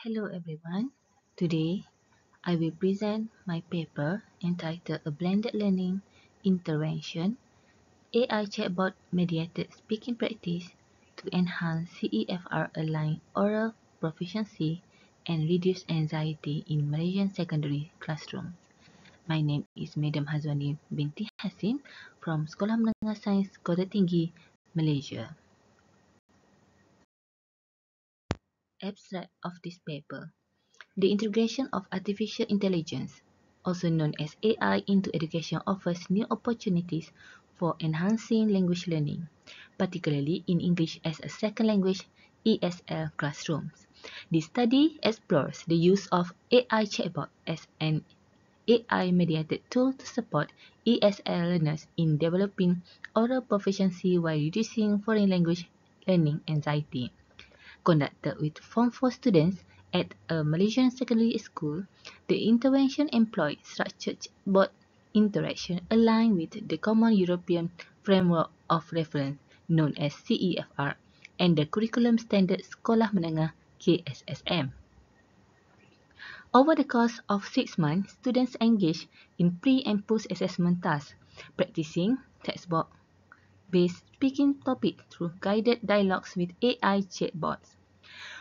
Hello everyone. Today I will present my paper entitled A Blended Learning Intervention AI Chatbot Mediated Speaking Practice to Enhance CEFR Aligned Oral Proficiency and Reduce Anxiety in Malaysian Secondary Classrooms. My name is Madam Hazwani binti Hasim from Sekolah Menengah Sains Kota Tinggi, Malaysia. Abstract of this paper. The integration of artificial intelligence, also known as AI, into education offers new opportunities for enhancing language learning, particularly in English as a second language (ESL) classrooms. This study explores the use of AI chatbot as an AI-mediated tool to support ESL learners in developing oral proficiency while reducing foreign language learning anxiety. Conducted with Form 4 students at a Malaysian secondary school, the intervention employed structured chatbot interaction aligned with the Common European Framework of Reference known as CEFR and the Curriculum Standard Sekolah Menengah KSSM. Over the course of 6 months, students engaged in pre- and post-assessment tasks, practicing textbook-based speaking topics through guided dialogues with AI chatbots.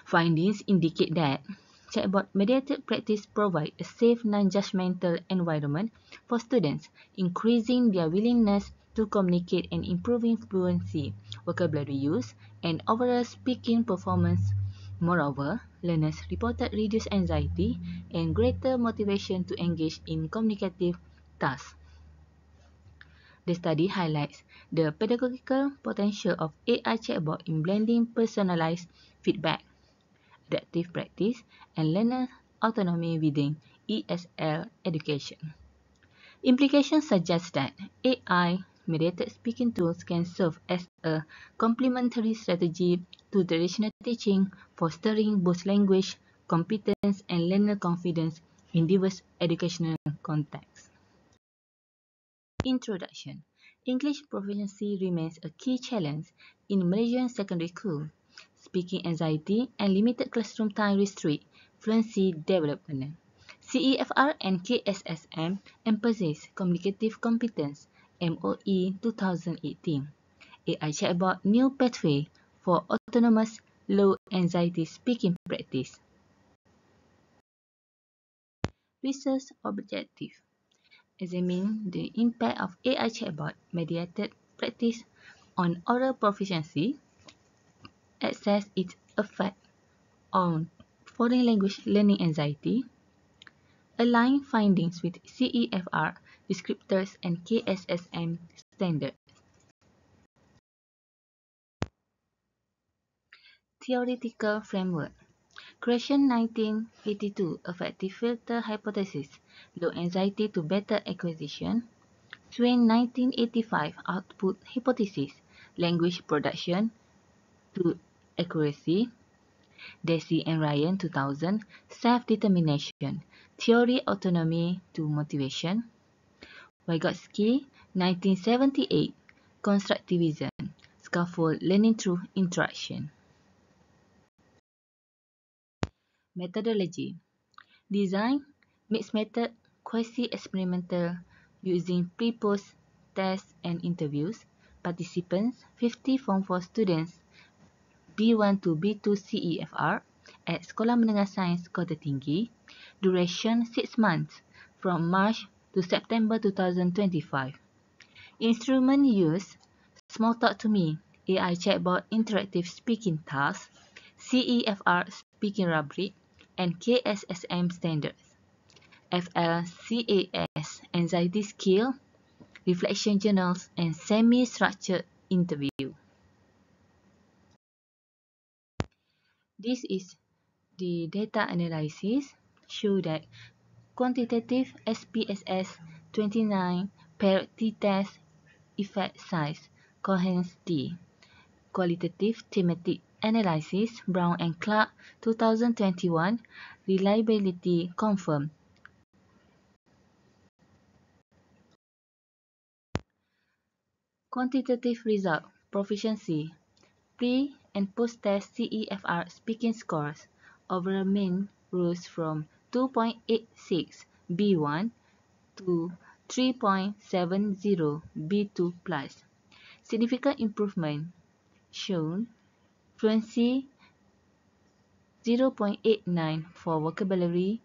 Findings indicate that chatbot-mediated practice provides a safe, non-judgmental environment for students, increasing their willingness to communicate and improving fluency, vocabulary use, and overall speaking performance. Moreover, learners reported reduced anxiety and greater motivation to engage in communicative tasks. The study highlights the pedagogical potential of AI chatbot in blending personalized feedback, adaptive practice, and learner autonomy within ESL education. Implications suggest that AI-mediated speaking tools can serve as a complementary strategy to traditional teaching, fostering both language competence and learner confidence in diverse educational contexts. Introduction. English proficiency remains a key challenge in Malaysian secondary school. Speaking anxiety and limited classroom time restrict fluency development. CEFR and KSSM emphasize communicative competence MOE 2018. AI chatbot new pathway for autonomous low anxiety speaking practice. Research objective. Examine the impact of AI chatbot mediated practice on oral proficiency, assess its effect on foreign language learning anxiety, align findings with CEFR descriptors and KSSM standards. Theoretical framework. Creation 1982 Affective filter hypothesis, low anxiety to better acquisition. Swain 1985 Output hypothesis, language production to accuracy. Deci and Ryan 2000 Self-determination, theory autonomy to motivation. Vygotsky 1978 Constructivism, scaffold learning through interaction. Methodology. Design mixed method quasi-experimental using pre-post tests and interviews. Participants 50 Form 4 students B1 to B2 CEFR at Sekolah Menengah Sains Kota Tinggi. Duration 6 months from March to September 2025. Instrument used Small Talk to Me, AI chatbot interactive speaking task, CEFR speaking rubric, and KSSM standards. FLCAS anxiety skill, reflection journals, and semi-structured interview. This is the data analysis show that quantitative SPSS 29 paired t-test effect size Cohen's d. Qualitative thematic analysis Brown and Clark 2021 reliability confirmed. Quantitative result proficiency pre and post test CEFR speaking scores overall mean rose from 2.86 B1 to 3.70 B2 plus. Significant improvement shown. Fluency 0.89 for vocabulary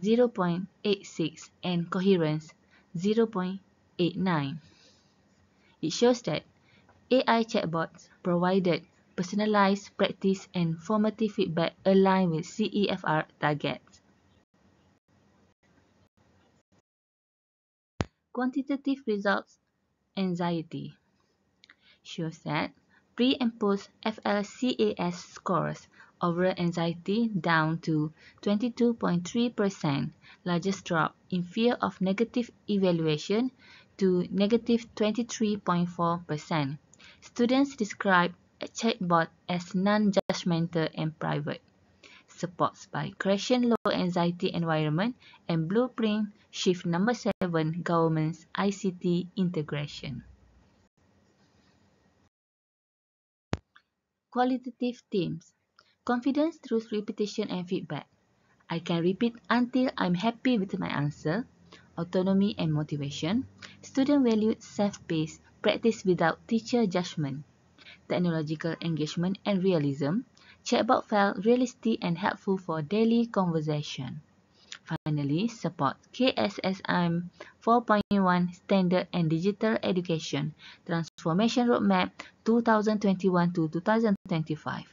0.86 and coherence 0.89. It shows that AI chatbots provided personalized practice and formative feedback aligned with CEFR targets. Quantitative results anxiety shows that pre and post FLCAS scores overall anxiety down to 22.3%, largest drop in fear of negative evaluation to negative 23.4%. Students describe a chatbot as non-judgmental and private. Supports by Creation Low Anxiety Environment and Blueprint Shift Number 7 Government's ICT Integration. Qualitative themes. Confidence through repetition and feedback. I can repeat until I'm happy with my answer. Autonomy and motivation. Student valued self-paced practice without teacher judgment. Technological engagement and realism. Chatbot felt realistic and helpful for daily conversation. Finally, support KSSM 4.1 Standard and Digital Education Transformation Roadmap 2021 to 2025.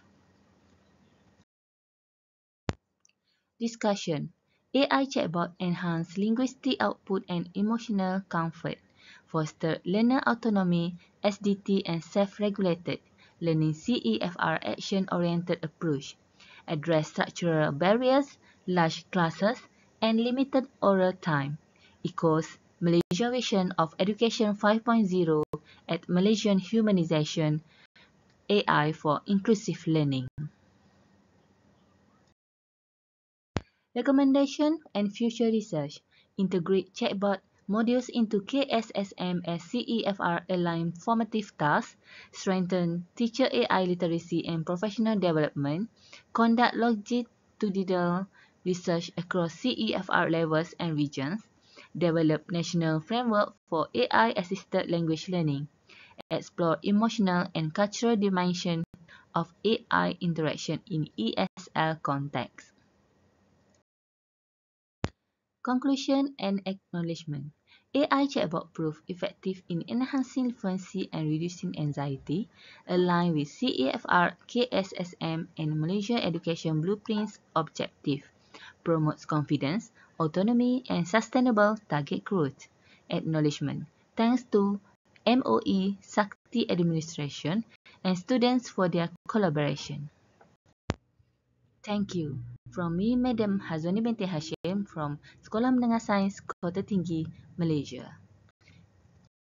Discussion. AI chatbot enhance linguistic output and emotional comfort, foster learner autonomy, SDT and self-regulated learning CEFR action-oriented approach, address structural barriers, large classes, and limited oral time, echoes Malaysian vision of Education 5.0 at Malaysian Humanization AI for inclusive learning. Recommendation and future research. Integrate chatbot modules into KSSM as CEFR-aligned formative tasks, strengthen teacher AI literacy and professional development, conduct longitudinal research across CEFR levels and regions, develop national framework for AI-assisted language learning, explore emotional and cultural dimension of AI interaction in ESL context. Conclusion and acknowledgement. AI chatbot proved effective in enhancing fluency and reducing anxiety, aligned with CEFR, KSSM, and Malaysia Education Blueprint's objective, promotes confidence, autonomy, and sustainable target growth. Acknowledgement. Thanks to MOE, Sakti Administration, and students for their collaboration. Thank you. From me, Madam Hazwani binti Hashim from Sekolah Menengah Sains Kota Tinggi, Malaysia.